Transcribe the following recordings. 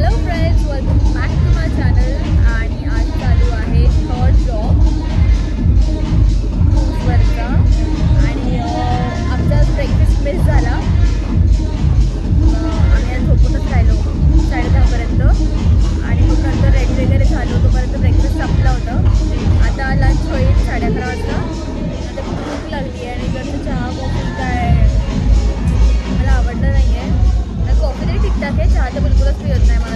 Hello friends, welcome back to my channel. आणि आज चालू आहे थर्ड ब्लॉग क्रूजवरचा. आणि आमचा ब्रेकफास्ट मिस झाला. आम्ही आज झोपूनच राहिलो 10:30पर्यंत. आणि मग नंतर रेडी वगैरे झालो तोपर्यंत ब्रेकफास्ट संपला होतं. आता लंच होईल 11:30 वाजता. आता भूक लागली आहे आणि इकडचं चहा कॉफी काय मला आवडलं नाही आहे. कॉफी तरी ठीकठाक आहे, चहा तर बिलकुलच पित नाही मला.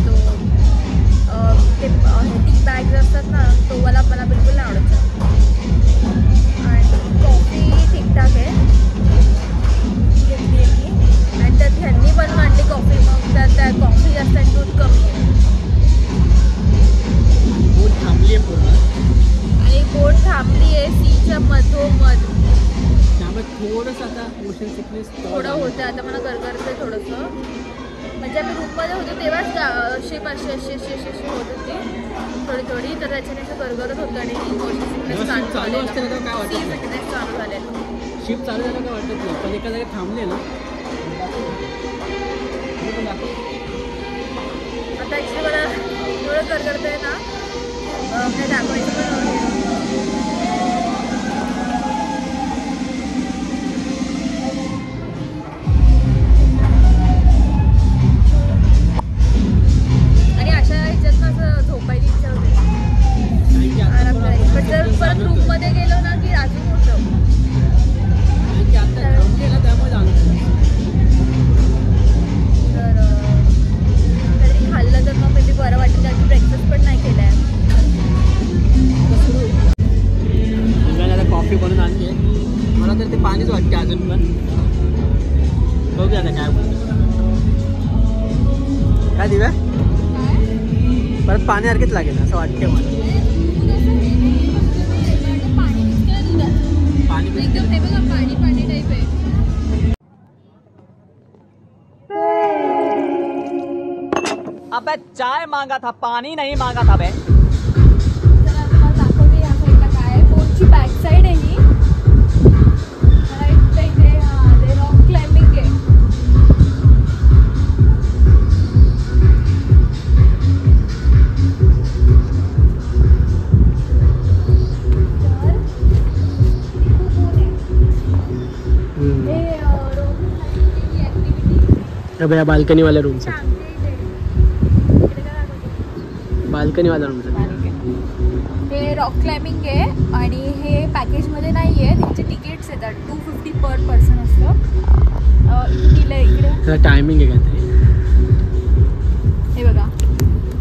ते टी बॅग्स असतात ना, तो मला बिलकुल नाही आवडत. आणि कॉफी ठीकठाक आहे घेतली आहे मी. आणि त्यात ह्यांनी बनवून आणली कॉफी, मग त्या कॉफी जास्त आणि दूध कमी आहे. बोट थांबली आहे पूर्ण. आणि बोट थांबली आहे सीच्या मधोमध. त्यामुळे थोडंसं आता मोशन सिकनेस थोडं होतं. आता मला गरगरतं आहे थोडंसं. म्हणजे आम्ही रूममध्ये होतो तेव्हाच शिप अशी होत होती थोडी. तर त्याच्याने असं गरगरत होतं आणि मोशन सिकनेस चालू असते ना, काय वाटत सिकनेस चालू झालेलं. शिफ्ट चालू झालं काय वाटत नाही, पण एका जागी थांबले ना. आता ॲक्च्युली मला थोडं गरगरतं आहे ना, हे दाखवायचं पण परत रूममध्ये गेलो ना की अजून होतं. तर काहीतरी खाल्लं तर मग मी बरं वाटेल, कारण ब्रेकफास्ट पण नाही केला आहे. आता कॉफी बनवून आणली आहे. मला तर ते पाणीच वाटते अजून पण. बघूया आता काय काय दिव्या, परत पाण्यासारखेच लागेल असं वाटते मला. पाणी टाइप है. अबे चाय मांगा था, पानी नहीं मांगा था बे. दाखवते या साईडला काय बोटची बॅक साईड आहे ही. राईट साईड आहे. हां, ते रॉक क्लाइम्बिंग आहे. भैया बाल्कनी वाला रूम से, बाल्कनी वाला रूम से. हे रॉक क्लाइम्बिंग आहे आणि हे पॅकेजमध्ये नाही आहे. त्यांचे तिकीट्स येतात 250 पर पर्सन असतं. इथे दिलं इकडे टायमिंग आहे काहीतरी. हे बघा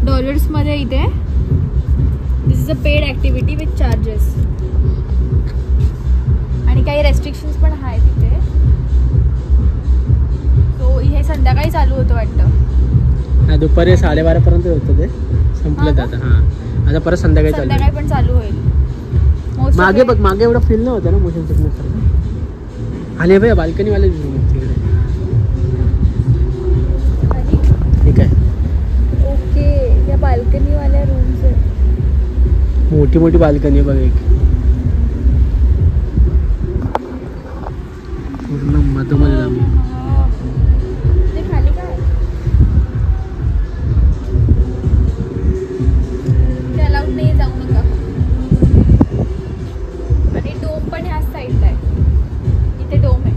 डॉलर्समध्ये इथे. This is a paid activity with charges. आणि काही रेस्ट्रिक्शन्स पण आहेत तिथे. सो हे संध्याकाळी चालू होतं वाटतं. दुपारी 12:30पर्यंत होतं ते, संपलं ते आता. हां, आता परत संध्याकाळी पण चालू होईल. मागे बघ, मागे एवढं फील नाही होतं ना मोशन सिकनेस सारखं. आणि भैया बाल्कनी वाले तिकडे ठीक आहे. ओके, या बाल्कनी वाल्या रूम्स आहेत. मोठी मोठी बाल्कनी बघ, एक पूर्ण मधोमध जाऊन. ते खाली काय ते अलाउड नाही, जाऊ नका. आणि डोम पण ह्याच साईडला आहे. इथे डोम आहे.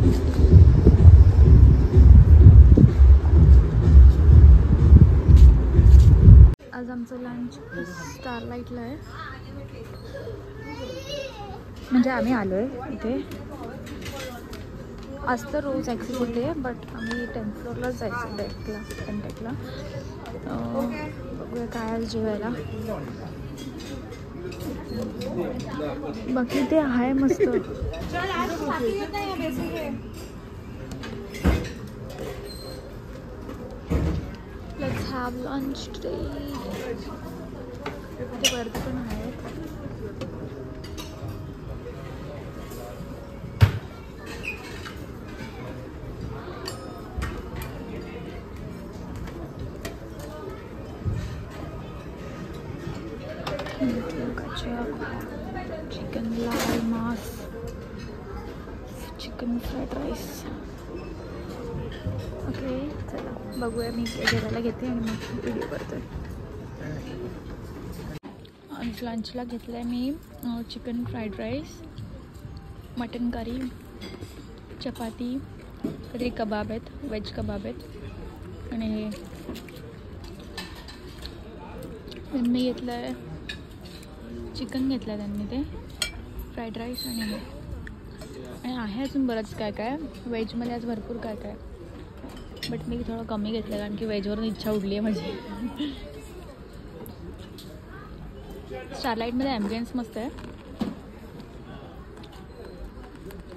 आज आमचं लंच स्टारलाईटला आहे. म्हणजे आम्ही आलो आहे इथे. आज तर रोज ॲक्सेस होते, बट आम्ही 10th फ्लोअरलाच जायचं डेकला, पेंटेकला. बघूया काय आज जेवायला. बाकी ते आहे मस्त. Let's have lunch today. ते वरती पण आहेत. चिकन लाल मांस, चिकन फ्राइड राइस. ओके चला बघूया, मी जेवायला घेते आणि मग व्हिडिओ करतोय. आज लंचला घेतलं आहे मी chicken fried rice, mutton curry, chapati, काहीतरी कबाब आहेत, व्हेज कबाब आहेत. आणि हे त्यांनी घेतलं आहे चिकन घेतलं आहे त्यांनी, ते फ्राईड राईस आणि हे. आणि आहे अजून बरंच काय काय व्हेजमध्ये, आज भरपूर काय काय, बट मी थोडं कमी घेतलं कारण की व्हेजवरून इच्छा उडली आहे माझी. स्टारलाईटमध्ये ॲम्बियन्स मस्त आहे.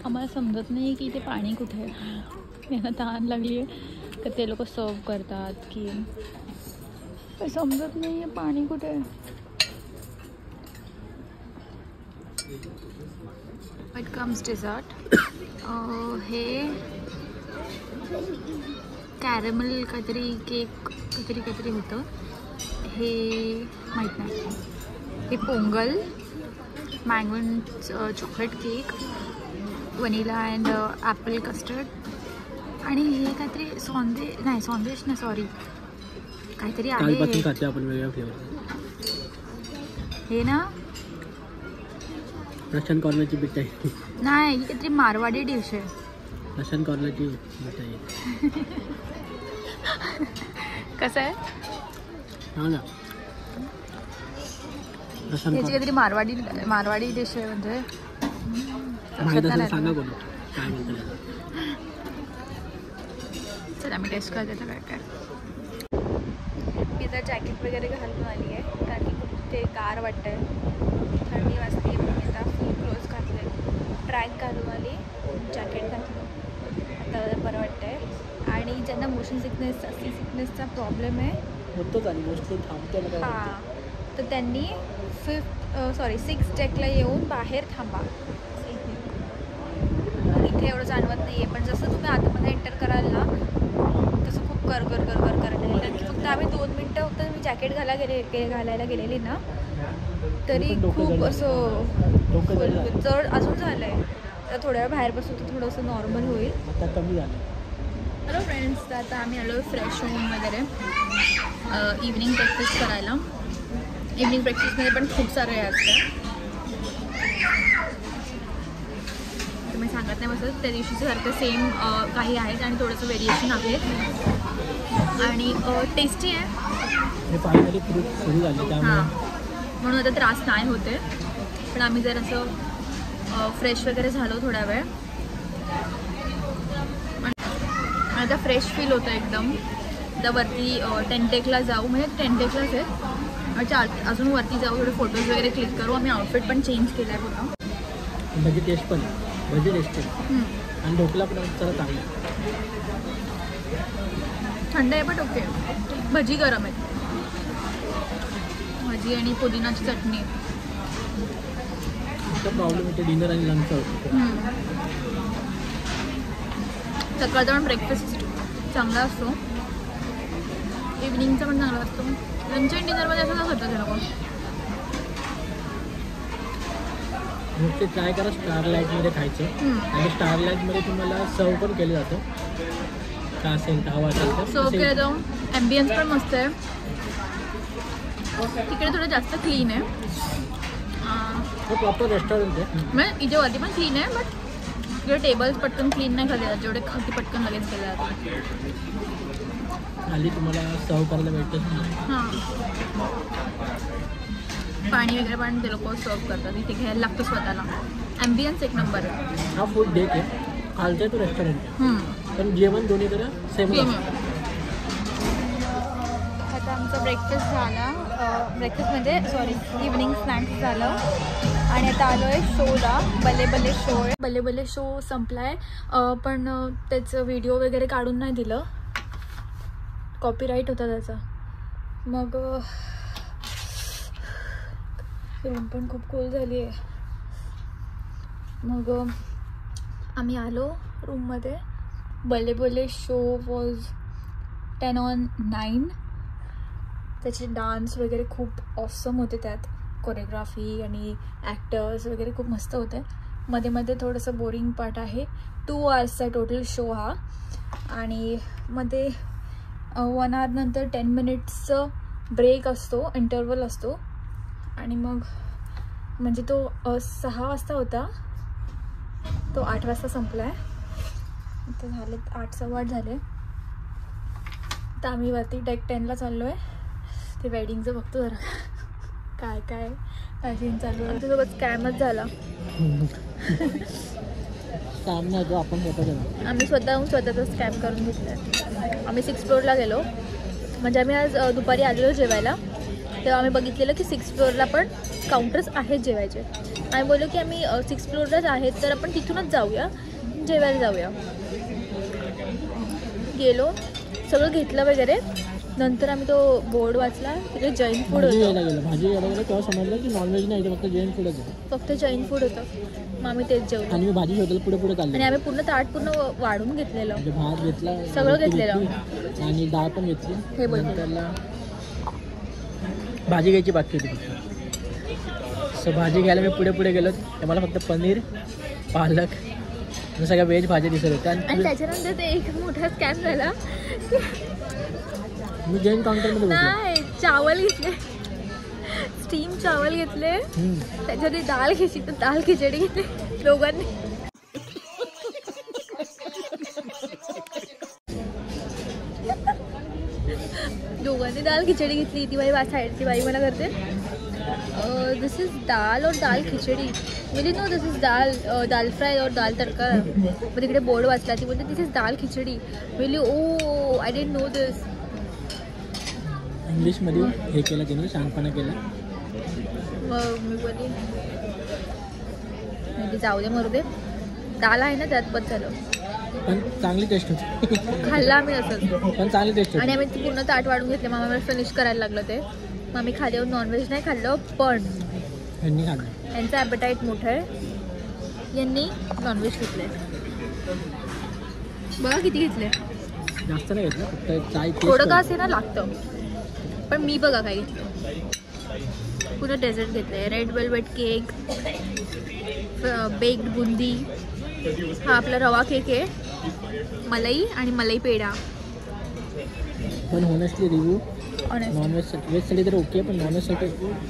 आम्हाला समजत नाही की ते पाणी कुठे आहे. त्यांना तहान लागली आहे तर ते लोक सर्व करतात की समजत नाही आहे पाणी कुठे आहे. It comes dessert. हे कॅरेमल काहीतरी केक काहीतरी होतं, हे माहीत नाही. हे pongal, mango chocolate cake, vanilla and apple custard. आणि हे काहीतरी सॉन्देश नाही सॉरी काहीतरी आहे आपण वेगळ्या फ्लेवर. हे ना रशियन कॉर्नरची मिठाई नाही, ही काहीतरी मारवाडी डिश आहे. रशियन कॉर्नरची मिठाई कसं आहे हा ना, याची काहीतरी मारवाडी डिश आहे. म्हणजे सांगा कोण काय म्हणतात. चला मी टेस्ट करते तर काय काय. मी जर जॅकेट वगैरे घालून आली आहे कारण की खूप ते गार वाटतं आहे, थंडी वाजते. म्हणून मी आता फुल क्लोज घातले, ट्रॅक घालून आली, जॅकेट घातलं, आता बरं वाटतं आहे. आणि ज्यांना मोशन सिकनेसचा प्रॉब्लेम आहे होतोच आणि मोस्टली थांबतो ना, हां, तर त्यांनी 6 डेकला येऊन बाहेर थांबा. इथे एवढं जाणवत नाही आहे, पण जसं तुम्ही आतमध्ये एंटर कराल ना तसं खूप कर करायला लागेल. कारण की फक्त आम्ही 2 मिनटं फक्त मी जॅकेट घालायला गेलेली ना तरी खूप असं जड अजून झालं आहे. तर थोड्या वेळ बाहेर बसू तर थोडंसं नॉर्मल होईल. आता कमी झालं. हॅलो फ्रेंड्स, तर आता आम्ही आलो फ्रेश होऊन वगैरे इव्हनिंग ब्रेकफास्ट करायला. इव्हनिंग ब्रेकफास्टमध्ये पण खूप सारे असतं, तुम्ही सांगत नाही बसत. त्या दिवशीचं सारखं सेम काही आहेत आणि थोडंसं व्हेरिएशन आहे आणि टेस्टी आहे. हां, म्हणून आता त्रास नाही होते. पण आम्ही जर असं फ्रेश वगैरे झालो थोडा वेळ, आता फ्रेश फील होतं एकदम. आता वरती टेंटेकला जाऊ, म्हणजे टेंटेकलाच आहे. अच्छा, अजून वरती जाऊ, थोडे फोटोज वगैरे क्लिक करू. आम्ही आउटफिट पण चेंज केला आहे पूर्ण. भजी टेस्ट पण भजी टेस्ट आणि ढोकला पण जरा चांगला. थंड आहे बट ओके. भजी गरम आहेत, भजी आणि पुदिनाची चटणी. प्रॉब्लेम होते डिनर आणि लंचचा होतो. सकाळचा पण ब्रेकफास्ट चांगला असतो, इव्हिनिंगचा पण चांगला असतो. लंच आणि डिनरमध्ये असं खातात ते लोक. मग ते ट्राय करा स्टारलाईटमध्ये खायचं. आणि स्टारलाईटमध्ये तुम्हाला सर्व पण केलं जातं, काय असेल हवा असेल तर सर्व केलं जाऊन. ॲम्बियन्स पण मस्त आहे तिकडे, थोडं जास्त क्लीन आहे. प्रॉपर रेस्टॉरंट आहे, म्हणजे इथे वरती पण क्लीन आहे, बट इकडे टेबल्स पटकन क्लीन नाही केले जातात, जेवढे खाती पटकन लगेच केले जातात. खाली तुम्हाला सर्व करायला भेटतच नाही. हां, पाणी वगैरे पण ते लोक सर्व करतात, इथे घ्यायला लागतं स्वतःला. ॲम्बियन्स एक नंबर आहे. हा फूड डेक आहे, खालचा तो रेस्टॉरंट आहे, पण जेवण दोन्हीकडे सेम आहे. आता आमचा ब्रेकफास्ट झाला, ब्रेकफास्ट म्हणजे सॉरी इव्हनिंग स्नॅक्स झालं. आणि आता आलो आहे शोला. बल्ले बल्ले शो आहे. बल्ले बल्ले शो संपला आहे, पण त्याचं व्हिडिओ वगैरे काढून नाही दिलं, कॉपीराईट होता त्याचा. मग रूम पण खूप कूल झाली आहे. मग आम्ही आलो रूममध्ये. बल्ले बल्ले शो वॉज 10 on 9. त्याचे डान्स वगैरे खूप ऑसम होते, त्यात कोरिओग्राफी आणि ॲक्टर्स वगैरे खूप मस्त होते. मध्ये मध्ये थोडंसं बोरिंग पार्ट आहे. 2 आवर्सचा टोटल शो हा. आणि मध्ये 1 आवर नंतर 10 मिनिट्सचं ब्रेक असतो, इंटरवल असतो. आणि मग म्हणजे तो 6 वाजता होता, तो 8 वाजता संपला आहे. आता झाले 8 सव्वा 8 झाले. तर आम्ही वरती डेक 10ला चाललो आहे. ते वेडिंगचं बघतो जरा काय काय सीन चालू आहे. आमच्यासोबत स्कॅमच झाला. आपण आम्ही स्वतःचा स्कॅम करून घेतला आहे. आम्ही 6th फ्लोअरला गेलो. म्हणजे आम्ही आज दुपारी आलेलो जेवायला, तेव्हा आम्ही बघितलेलं की 6th फ्लोअरला पण काउंटर्स आहेत जेवायचे. आम्ही बोललो की आम्ही 6th फ्लोअरलाच आहेत, तर आपण तिथूनच जाऊया, जेवायला जाऊया. गेलो, सगळं घेतलं वगैरे. नंतर आम्ही तो बोर्ड वाचला, तिथे जैन फूड होतं. भाजी गेलं तेव्हा समजलं की नॉनव्हेज नाही, फक्त जैन फूडच होतं. फक्त जैन फूड होतं. मग आम्ही तेच जेवलो. आणि मी भाजी शोधायला पुढे चाललो. आणि आम्ही पूर्ण ताट पूर्ण वाढून घेतलेलं, म्हणजे भात घेतला, सगळं घेतलेलं आणि डाळ पण घेतली. हे नंतरला भाजी घ्यायची बाकी होती फक्त. सो भाजी घ्यायला मी पुढे गेलो, तर मला फक्त पनीर, पालक आणि सगळ्या व्हेज भाज्या दिसत होत्या. आणि त्याच्यानंतर ते एक मोठा स्कॅम झाला. मी जैन काउंटरमध्ये नाही, चावल घेतले, स्टीम चावल घेतले, त्याच्यामध्ये डाळ घ्यायची, तर डाळ खिचडी घेतली दोघांनी. डाळ खिचडी घेतली. ती बाई साईडची बाई मला करते, दिस इज दाल और दाल खिचडी. म्हणजे no, this is dal fry और दाल तडका. मग तिकडे बोर्ड वाचला, ती बोलते दिस इज दाल खिचडी. म्हणजे ओ आय डिडंट नो दिस. इंग्लिशमध्ये हे केलं तिने, शांतपणा केला. मग मी बोलली म्हणजे जाऊ दे, मरू दे, दाल आहे ना त्यात, बस झालं. पण चांगली टेस्ट होती. खाल्ला आम्ही असंच, पण चांगली टेस्ट होती. आणि आम्ही पूर्ण ताट वाढून घेतले. मग आम्हाला फिनिश करायला लागलं ते. मग आम्ही खाल्यावर नॉनव्हेज नाही खाल्लं, पण यांनी खाल्लं. यांचं ॲपेटाईट मोठं आहे, यांनी नॉनव्हेज घेतलं. बघा किती घेतले. जास्त नाही घेतलं, फक्त चाय थोडं का असे ना लागतं. पण मी बघा काय घेतलं, पुन्हा डेझर्ट घेतलं आहे. Red velvet cake, baked boondi, हा आपला रवा केक आहे, मलाई आणि मलाई पेढा. पण होनेस्टली रिव्ह्यू व्हेजसाठी तर ओके, पण नॉनव्हेजसाठी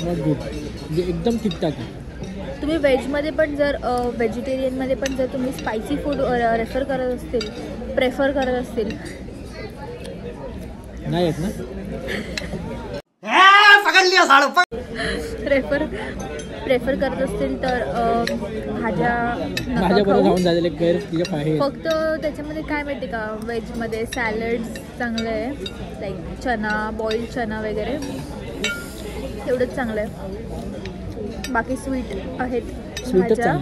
नॉट गुड. म्हणजे एकदम ठीकठाक आहे. तुम्ही व्हेजमध्ये पण जर व्हेजिटेरियनमध्ये पण जर तुम्ही स्पायसी फूड प्रेफर करत असतील नाही येत ना, प्रेफर करत असतील तर भाज्या राहून झालेले गैर तिच्या पाहिजे. फक्त त्याच्यामध्ये काय माहिती का, व्हेजमध्ये सॅलड्स चांगलं आहे, लाईक चना, बॉइल्ड चना वगैरे, एवढंच चांगलं आहे. बाकी स्वीट आहेत भाज्या.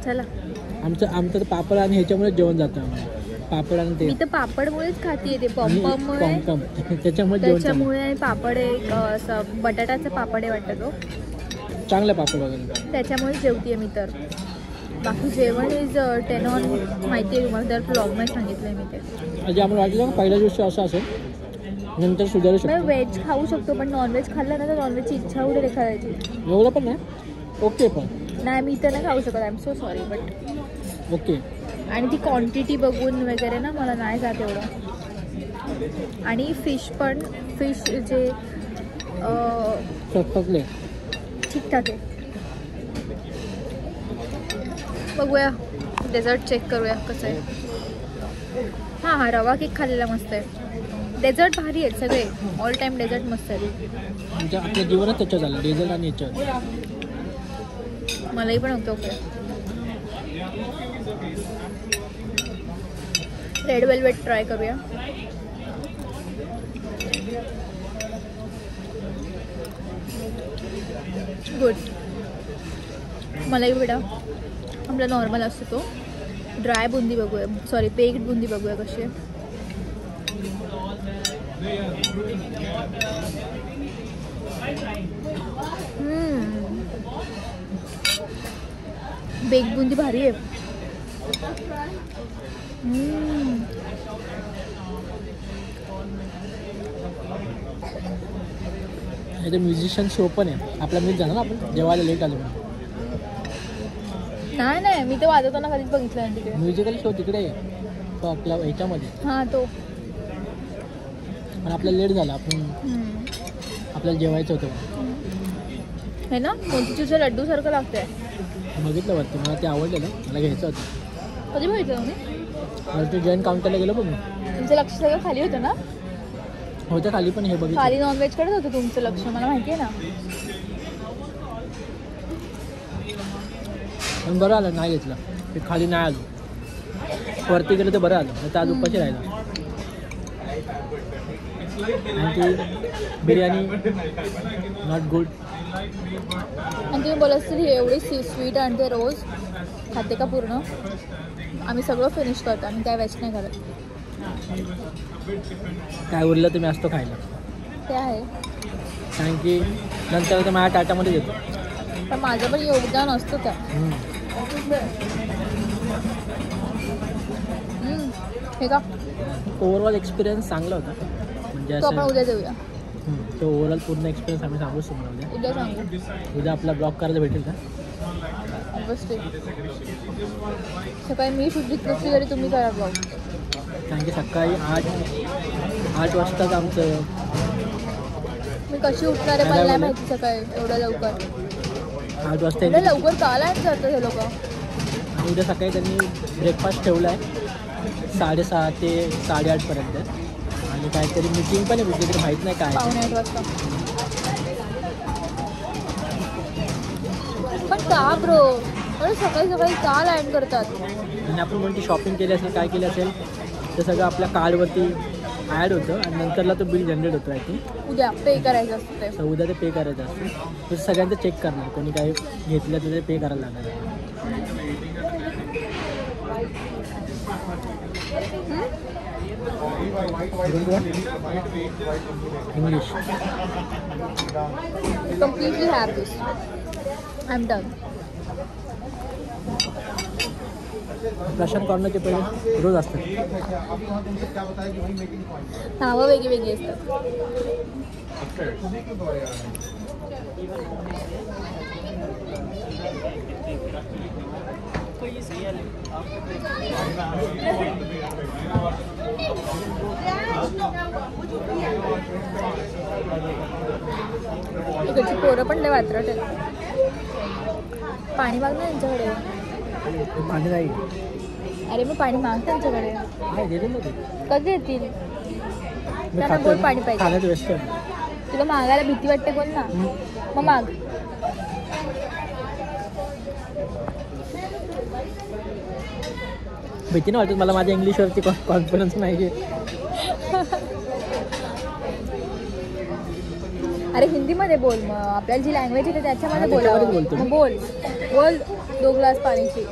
चला, आमचं तर पापड आणि ह्याच्यामुळे जेवण जातं. पापड आणि ते मी तर पापडमुळेच खाते, ते पॉमपॉममुळे त्याच्यामुळे. आणि पापड एक असं बटाट्याचा पापड आहे वाटतं, तो चांगला पापड वगैरे, त्याच्यामुळे जेवते मी. तर बाकी जेवण इज 10 ऑन माहिती आहे तुम्हाला, तर ब्लॉगमध्ये सांगितलं मी ते. म्हणजे आम्हाला वाटलं पहिल्या दिवशी असं असेल, नंतर सुधारू शकतो. व्हेज खाऊ शकतो, पण नॉनव्हेज खाल्लं ना तर नॉनव्हेजची इच्छा होते खायची. एवढं पण नाही, ओके. पण नाही, मी तर नाही खाऊ शकत, I am so sorry, but okay. आणि ती क्वांटिटी बघून वगैरे ना मला नाही जात एवढं. आणि फिश जे ठीकठाक आहे. बघूया, डेझर्ट चेक करूया कसं आहे. हां, रवा केक खाल्लेला मस्त आहे. डेझर्ट भारी आहेत सगळे, ऑल टाईम डेझर्ट मस्त आहे. म्हणजे आपल्या जीवनात त्याच्यावर झालं डेझर्ट आणि याच्यावर. मलाही पण होतं ओके. रेड वेल्वेट ट्राय करूया. गुड. मलाई पेढा आपला नॉर्मल असतो तो. ड्राय बुंदी बघूया, सॉरी बेक्ड बुंदी बघूया कशी आहे. बेक्ड बुंदी भारी आहे. म्युझिशियन शो पण आहे आपला. मिस झाला ना आपण जेवायला लेट आलो. नाही मी ते वाजवताना कधीच बघितलं नाही तिकडे. म्युझिकल शो तिकडे आहे तो आपल्या ह्याच्यामध्ये. हां तो. पण आपल्याला लेट झाला. आपल्याला जेवायचं होतं. हे ना मोतीचूरच्या लड्डू सारखं लागतंय. बघितलं वरती मला ते आवडलेलं मला घ्यायचं होतं. कधी बघितलं तुम्ही? वरती जॉईंट काउंटरला गेलो बघ मी. तुमचं लक्ष सगळं खाली होतं ना? होतं खाली पण हे बघितलं. खाली नॉनव्हेजकडेच होतं तुमचं लक्ष मला माहिती आहे ना. पण बरं आलं नाही घेतलं ते खाली नाही आलो. वरती गेलं तर बरं आलं तर आज उपाशी राहिला. आणि ती बिर्याणी नॉट गुड. आणि तुम्ही बोलत असतील ही एवढी स्वीट आणते रोज खाते का पूर्ण? आम्ही सगळं फिनिश करतो. आम्ही काय वेस्ट नाही करत. काय उरलं तर मी असतो खायला. ते आहे कारण की नंतर तर माझ्या टाटामध्ये येतो. पण माझं पण योगदान असतं त्या. हे का ओव्हरऑल एक्सपिरियन्स चांगला होता. म्हणजे तो आपण असं उद्या देऊया. तो ओव्हरऑल पूर्ण एक्सपिरियन्स आम्ही सांगूच तुम्हाला उद्या सांगू. उद्या आपला ब्लॉग करायला भेटेल का? ऑब्वियसली. सकाळी मी सुट्टीत नसली तरी तुम्ही करा ब्लॉग. कारण की सकाळी 8 वाजताच आमचं. मी कशी उठणार आहे मला नाही माहिती सकाळी एवढं लवकर. 8 वाजता एवढं लवकर का लाईन जातं हे लोक? आणि उद्या सकाळी त्यांनी ब्रेकफास्ट ठेवला आहे 6:30 ते 8:30पर्यंत. आणि काहीतरी मीटिंग पण आहे कुठली तरी माहीत नाही काय. 7:45 वाजता. पण का ब्रो एवढं सकाळी सकाळी का लाईन करतात? आणि आपण कोणती शॉपिंग केली असेल काय केली असेल ते सगळं आपल्या कार्डवरती ॲड होतं आणि नंतरला तो बिल जनरेट होतो. आहे की उद्या पे करायचं असतं ते. तर उद्या ते पे करायचं असतं. तर सगळ्यांचं चेक करणार कोणी काय घेतलं तर ते पे करायला लागणार. English completely have this. I am done. Prashant कॉर्नरचे पहिले रोज असतात. नावं वेगळी वेगळी असतात. इकडची पोरं पण लय वात्रट आहेत. पाणी माग ना त्यांच्याकडे. पाणी नाही. अरे मग पाणी माग त्यांच्याकडे. काय देतील ना ते. कधी येतील? मी त्यांना गोड पाणी खातो पाहिजे. खाण्यात व्यस्त आहे. तुला मागायला भीती वाटते कोण ना? मग माग. भीती नाही वाटत मला. माझ्या इंग्लिशवरती कॉन्फिडन्स नाही आहे. अरे हिंदीमध्ये बोल मग. आपल्याला जी लँग्वेज येते त्याच्यामध्ये त्याच्यावरच बोलतो बोला. मी. मग बोल बोल 2 ग्लास पाणीची.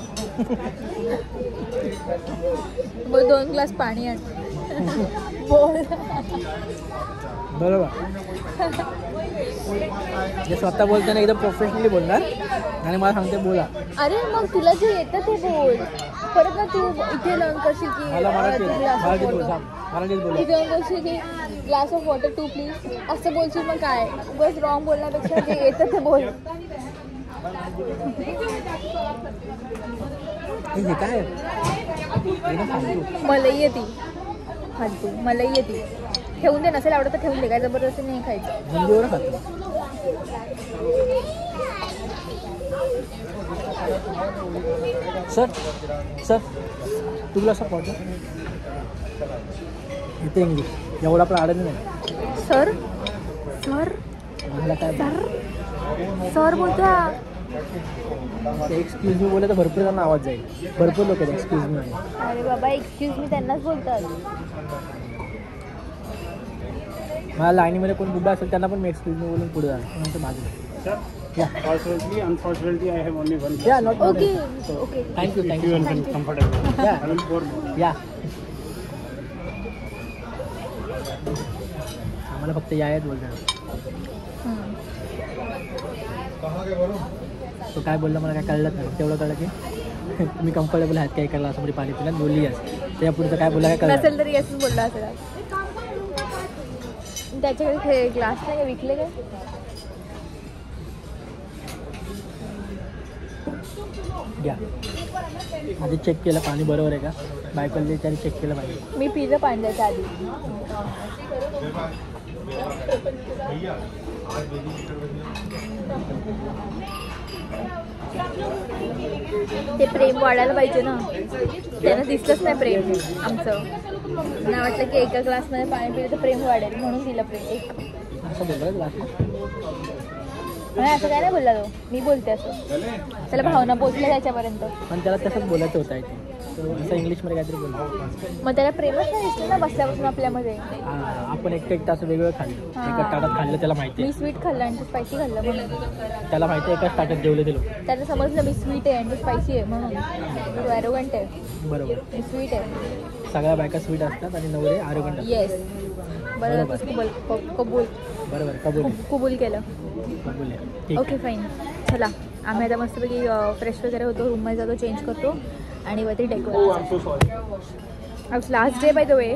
बोल 2 ग्लास पाणी आण. बोल. बरोबर. जे स्वतः बोलताना एकदम प्रोफेशनली बोलणार आणि मला सांगते बोला. अरे मग तुला जे येतं ते बोल. परत ना तू इथे लर्न करशील की मला मराठीत बोला. इथे लर्न करशील की ग्लास ऑफ वॉटर 2 प्लीज असं बोलशील. मग काय बस रॉंग बोलण्यापेक्षा जे येतं ते बोल. हे काय मलाही येते फालतू. मलाही येते. ठेवून दे. नसेल आवडत तर ठेवून दे. काय जबरदस्ती नाही खायचं. हिंदीवर खातो. सर तुला असं पॉट इथे इंग्लिश एवढा पण आडत नाही. सर सर मला काय सर बोलत्या. एक्सक्यूज मी बोललं तर भरपूर जणांना आवाज जाईल. भरपूर लोक आहेत एक्सक्यूज मी. अरे बाबा एक्सक्यूज मी त्यांनाच बोलतात. मला लाईनीमध्ये कोण बुड्डा असेल त्यांना पण मी एक्सक्यूज मी बोलून पुढे जाणार. नंतर माझं Unfortunately, I have only one. या not okay okay. Thank you If you are comfortable. या I will pour more. या आम्हाला फक्त या आहेत बोलणार. तो काय बोलला मला काय कळलंच नाही. तेवढं कळलं की तुम्ही कम्फर्टेबल आहात काही करायला असं म्हणजे पाणी पिला बोलली आहेस. त्या पुढचं काय बोलला काय कळलं नसेल तरी असंच बोलला असेल. त्याच्याकडे ग्लास नाही का विकले काय? घ्या. आधी चेक केलं पाणी बरोबर आहे का, बायकोला त्याने चेक केलं पाहिजे. मी पिलं पाणी द्यायच्या आधी. ते प्रेम वाढायला पाहिजे ना, त्यांना दिसलंच नाही प्रेम आमचं. मला वाटलं की एका ग्लासमध्ये पाणी पिलं तर प्रेम वाढेल म्हणून दिलं प्रेम एक. असं बोललं ग्लासला. नाही असं काय नाही बोलला तो, मी बोलते असं. त्याला भावना पोचल्या त्याच्यापर्यंत. पण त्याला तसंच बोलायचं होतं आहे ते, तो असं इंग्लिशमध्ये काहीतरी बोलतो. मग त्याला प्रेमच नाही दिसलं ना बसल्यापासून आपल्यामध्ये. आपण एकटं असं वेगवेगळं खाल्लं, एका ताटात खाल्लं, त्याला माहिती मी आहे. स्वीट खाल्लं आणि तू स्पायसी खाल्लं म्हणून. त्याला माहिती आहे एकाच ताटात जेवले ते लोक. त्याला समजलं मी स्वीट आहे आणि तू स्पायसी आहे म्हणून. तू ॲरोगंट आहे, बरोबर. मी स्वीट आहे. सगळ्या बायका स्वीट असतात आणि नवरे आरोग्य असतात. येस बरोबर. कबूल बरोबर. कबूल कबूल केलं. कबूल आहे. ठीक ओके फाईन. चला आम्ही आता मस्तपैकी फ्रेश वगैरे होतो, रूममध्ये जातो, चेंज करतो आणि वरती decorate. Last day by the way.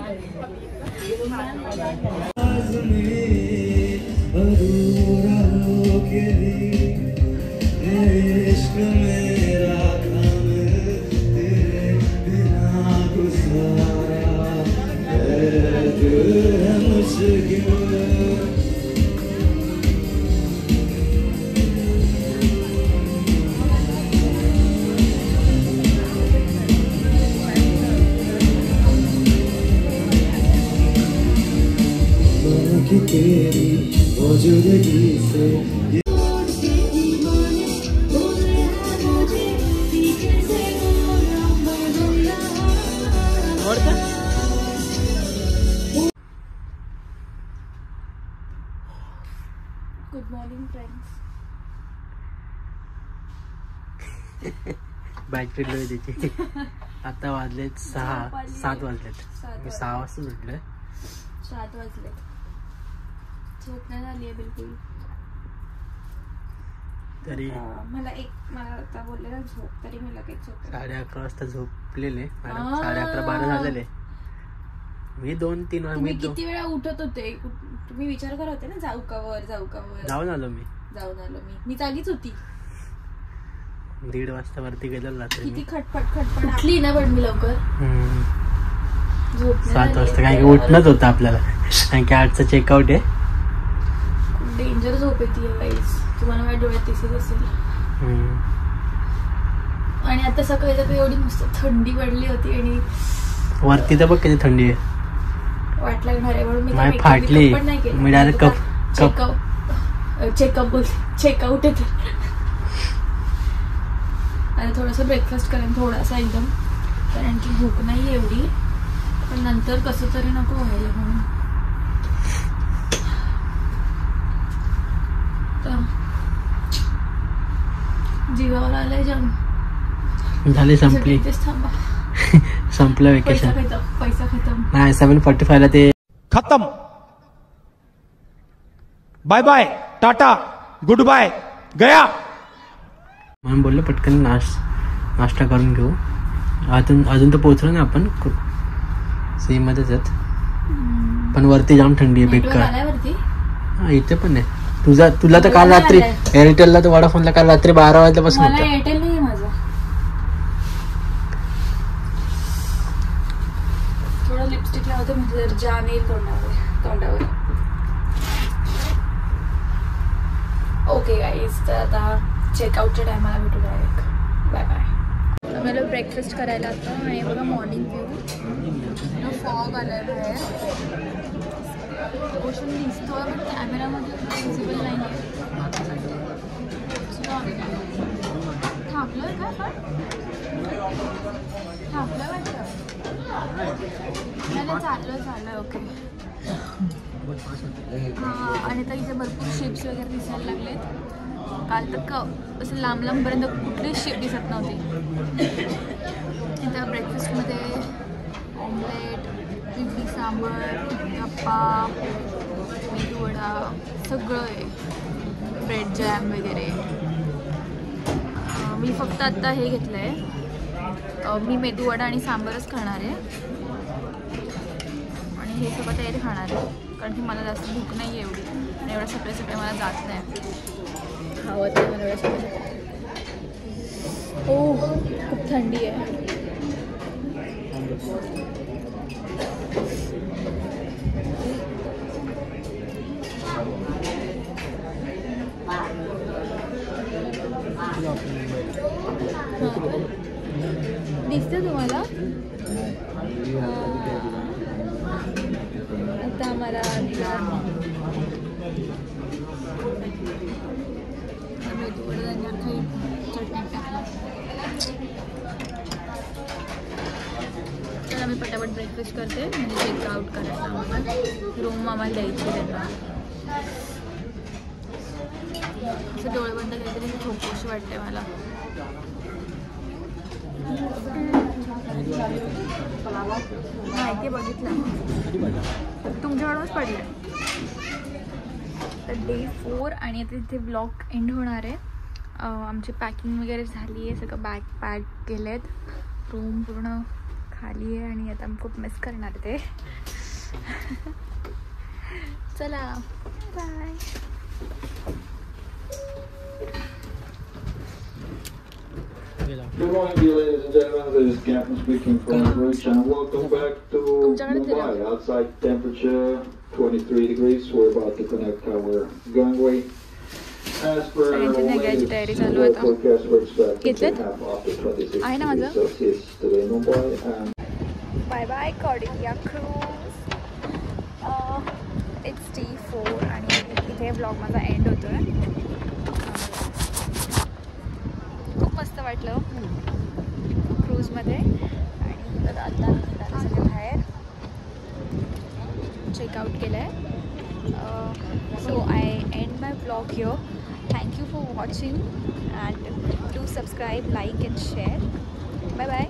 Good morning friends. Battery low आहे त्याची. आता वाजलेत 7 वाजलेत. मी 6 वाजता सुटलोय. 7 वाजले. झोप नाही झाली आहे बिलकुल. तरी मला आता बोलले ना झोप, तरी मी लगेच झोप. 11:30 वाजता झोपलेले. 11:30-12 झालेले. मी 2-3 वाजता. तुम्ही किती वेळा उठत होते? तुम्ही विचार करत होते ना जाऊ का वर. जाऊन आलो मी. मी जागीच होती. 1:30 वाजता वरती गेलो रात्री. किती खटपट उठली ना पण मी लवकर. झोप 7 वाजता काय उठणंच होतं आपल्याला, कारण की 8चं चेकआउट आहे. डेंजर झोप येते गाईज, तुम्हाला माझ्या डोळ्यात दिसत असेल. आणि आता सकाळी तर एवढी मस्त थंडी पडली होती आणि वरती तर बघ किती थंडी आहे. वाट लागणार आहे म्हणून मी फाटली. मी डायरेक्ट चेकआउट येते. आणि थोडंसं ब्रेकफास्ट करेन, थोडासा एकदम, कारण की भूक नाही एवढी, पण नंतर कसं तरी नको व्हायला म्हणून. जीवावर आलंय जाम. झाली संपली. थांबा. संपलं वेकेशन. पैसा खतम. नाही 7:45 ला ते खत्म. Bye bye, tata, goodbye, गया. म्हणून बोललो पटकन नाश्ता करून घेऊ. अजून तर पोहोचलो ना आपण, सेम मध्येच आहेत, पण वरती जाम थंडी आहे बेकार. हा इथे पण आहे. तुला तर काल रात्री एअरटेलला तर वडाफोनला काल रात्री 12 वाजल्यापासून होतं. एअरटेल नाही माझा. थोडं लिपस्टिक लावते म्हणजे जर जान येईल तोंडावर. ओके गाईज, तर आता चेकआउटच्या टायमाला भेटू डायरेक्ट. Bye bye. आम्हाला ब्रेकफास्ट करायला आता आणि बघा मॉर्निंग व्ह्यू. फॉग आलाय बाहेर. ओशन दिसतो पण कॅमेरामध्ये विजिबल नाही आहे. थांबलोय का पण? थांबलं वाटतं. नाही चाललं. ओके. हां, आणि आता इथे भरपूर शिप्स वगैरे दिसायला लागलेत. काल तर असं लांबपर्यंत कुठलीच शिप दिसत नव्हती. इथं ब्रेकफास्टमध्ये ऑमलेट, इडली सांबार, गप्पा, मेदूवडा सगळं आहे. ब्रेड जॅम वगैरे. मी फक्त आत्ता हे घेतलं आहे. मी मेदूवडा आणि सांबारच खाणार आहे आणि हे सगळं तयारी खाणार आहे, कारण की मला जास्त भूक नाही आहे एवढी, आणि एवढं सगळे मला जात नाही. हवं तर मला एवढं सगळं. ओ खूप थंडी आहे. दिसते तुम्हाला? आता आम्हाला तर आम्ही पटापट ब्रेकफास्ट करते म्हणजे चेकआउट करायला आम्हाला रूम आम्हाला द्यायची त्यांना. असं डोळे बंद काहीतरी झोपूशी वाटते मला. माहिती बघितलं तुमच्याकडूनच पडलं. तर डे 4 आणि आता इथे ब्लॉग एंड होणार आहे. आमची पॅकिंग वगैरे झाली आहे, सगळं बॅग पॅक केले आहेत, रूम पूर्ण खाली आहे आणि आता आम्ही खूप मिस करणार ते. चला bye. Good morning, dear ladies and gentlemen. This is Captain speaking from Bridge, and welcome back to Mumbai. Outside temperature 23 degrees. We're about to connect our gangway. As per the latest weather forecast, we're expecting to have up to 26 degrees Celsius today in Mumbai. And bye bye Cordelia cruise. It's day 4 आणि इथे blog माझा end होतो आहे. खूप मस्त वाटलं क्रूजमध्ये आणि आता सगळं बाहेर चेकआउट केलं आहे. So I end my blog here. Thank you for watching and do subscribe, like and share. Bye bye.